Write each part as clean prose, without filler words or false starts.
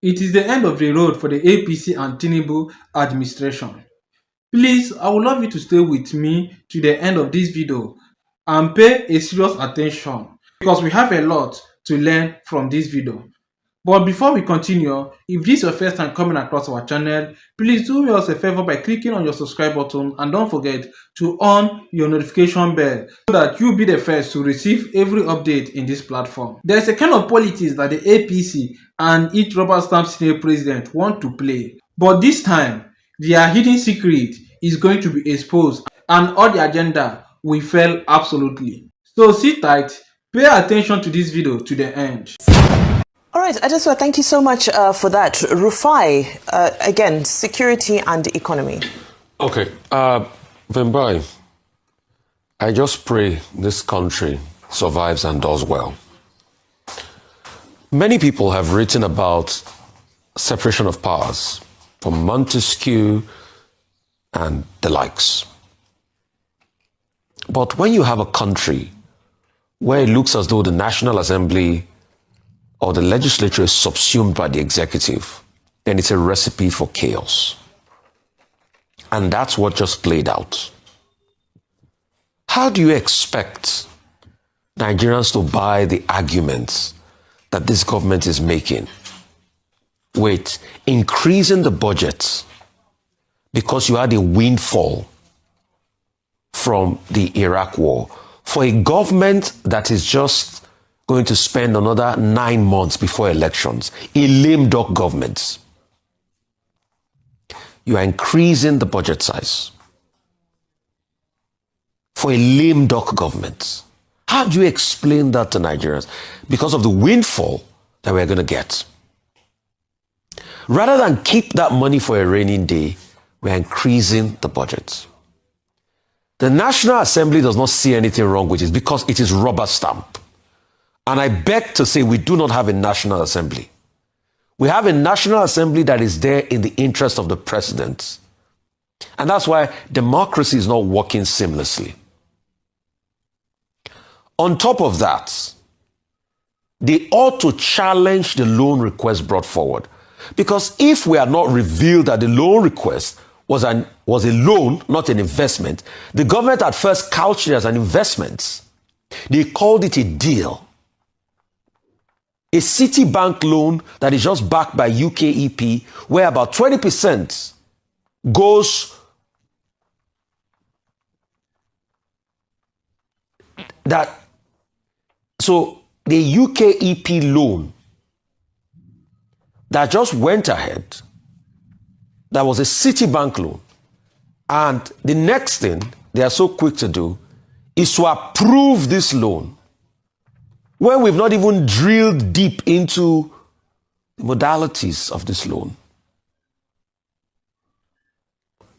It is the end of the road for the APC and Tinubu administration. Please, I would love you to stay with me to the end of this video and pay a serious attention because we have a lot to learn from this video. But before we continue, if this is your first time coming across our channel, please do me us a favor by clicking on your subscribe button and don't forget to on your notification bell so that you'll be the first to receive every update in this platform. There's a kind of politics that the APC and each rubber stamp senior president want to play. But this time, their hidden secret is going to be exposed and all the agenda will fail absolutely. So sit tight, pay attention to this video to the end. All right, Adesua, thank you so much for that. Rufai, again, security and economy. Okay, Vembai, I just pray this country survives and does well. Many people have written about separation of powers from Montesquieu and the likes. But when you have a country where it looks as though the National Assembly or the legislature is subsumed by the executive, then it's a recipe for chaos. And that's what just played out. How do you expect Nigerians to buy the arguments that this government is making with increasing the budget because you had a windfall from the Iraq war for a government that is just going to spend another 9 months before elections, a lame duck government? You are increasing the budget size for a lame duck government. How do you explain that to Nigerians? Because of the windfall that we're going to get. Rather than keep that money for a rainy day, we're increasing the budget. The National Assembly does not see anything wrong with it because it is rubber stamp. And I beg to say we do not have a National Assembly. We have a National Assembly that is there in the interest of the president. And that's why democracy is not working seamlessly. On top of that, they ought to challenge the loan request brought forward. Because if we had not revealed that the loan request was a loan, not an investment, the government at first couched it as an investment. They called it a deal. A Citibank loan that is just backed by UKEP, where about 20% goes that. So the UKEP loan that just went ahead, that was a Citibank loan. And the next thing they are so quick to do is to approve this loan when we've not even drilled deep into the modalities of this loan,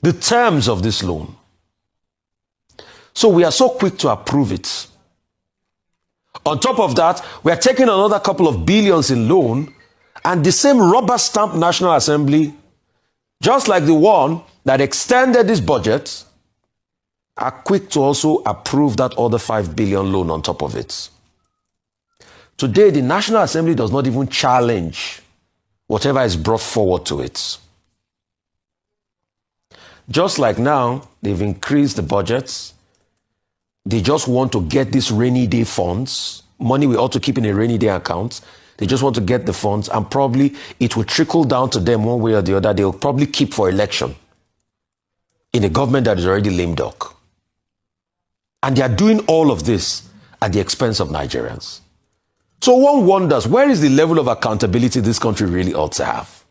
the terms of this loan. So we are so quick to approve it. On top of that, we are taking another couple of billions in loan, and the same rubber stamp National Assembly, just like the one that extended this budget, are quick to also approve that other 5 billion loan on top of it. Today, the National Assembly does not even challenge whatever is brought forward to it. Just like now, they've increased the budgets. They just want to get these rainy day funds, money we ought to keep in a rainy day account. They just want to get the funds, and probably it will trickle down to them one way or the other. They'll probably keep for election in a government that is already lame duck. And they are doing all of this at the expense of Nigerians. So one wonders, where is the level of accountability this country really ought to have?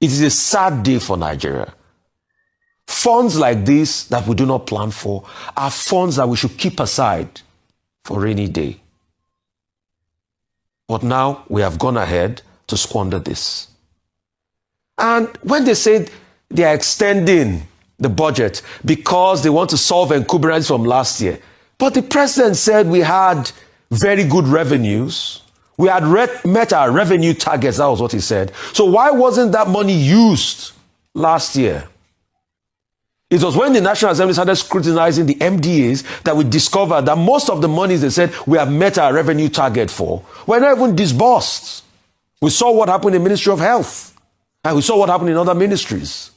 It is a sad day for Nigeria. Funds like this that we do not plan for are funds that we should keep aside for rainy day. But now we have gone ahead to squander this. And when they said they are extending the budget because they want to solve encumbrance from last year, but the president said we had very good revenues. We had met our revenue targets. That was what he said. So why wasn't that money used last year? It was when the National Assembly started scrutinizing the MDAs that we discovered that most of the monies they said we have met our revenue target for were not even disbursed. We saw what happened in the Ministry of Health, and we saw what happened in other ministries.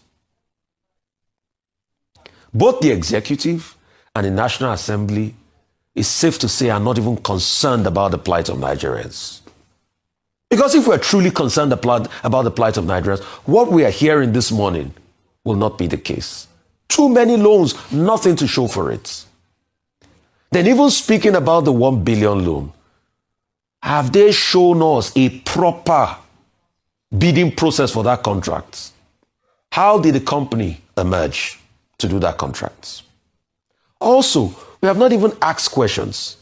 Both the executive and the National Assembly, it's safe to say, are not even concerned about the plight of Nigerians. Because if we're truly concerned about the plight of Nigerians, what we are hearing this morning will not be the case. Too many loans, nothing to show for it. Then even speaking about the 1 billion loan, have they shown us a proper bidding process for that contract? How did the company emerge to do that contract? Also, we have not even asked questions.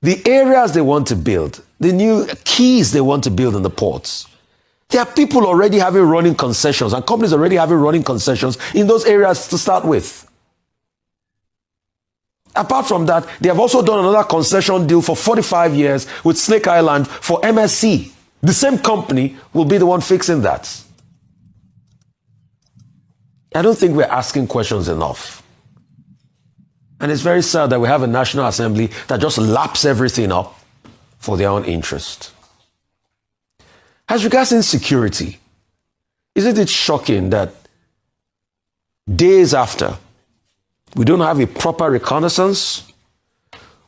The areas they want to build, the new keys they want to build in the ports, there are people already having running concessions and companies already having running concessions in those areas to start with. Apart from that, they have also done another concession deal for 45 years with Snake Island for MSC. The same company will be the one fixing that. I don't think we're asking questions enough. And it's very sad that we have a National Assembly that just laps everything up for their own interest. As regards insecurity, isn't it shocking that days after, we don't have a proper reconnaissance,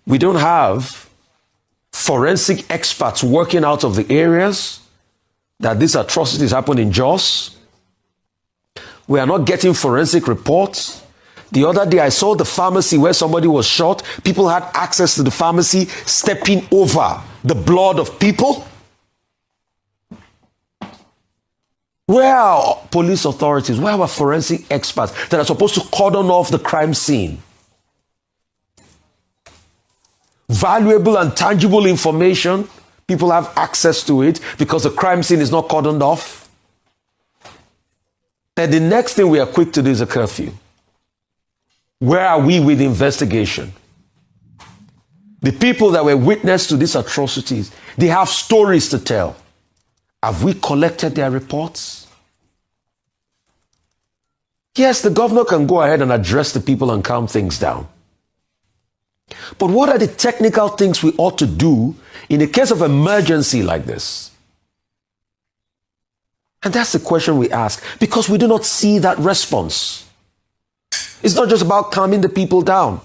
we don't have forensic experts working out of the areas that these atrocities happen in Jos. We are not getting forensic reports. The other day I saw the pharmacy where somebody was shot. People had access to the pharmacy, stepping over the blood of people. Where are police authorities? Where are forensic experts that are supposed to cordon off the crime scene? Valuable and tangible information, people have access to it because the crime scene is not cordoned off. And the next thing we are quick to do is a curfew. Where are we with the investigation? The people that were witness to these atrocities, they have stories to tell. Have we collected their reports? Yes, the governor can go ahead and address the people and calm things down. But what are the technical things we ought to do in a case of emergency like this? And that's the question we ask, because we do not see that response. It's not just about calming the people down.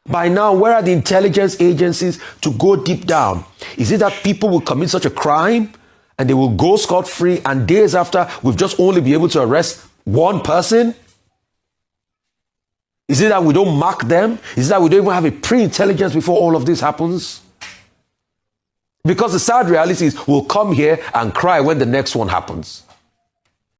By now, where are the intelligence agencies to go deep down? Is it that people will commit such a crime and they will go scot-free, and days after, we've just only be able to arrest one person? Is it that we don't mark them? Is it that we don't even have a pre-intelligence before all of this happens? Because the sad reality is we'll come here and cry when the next one happens.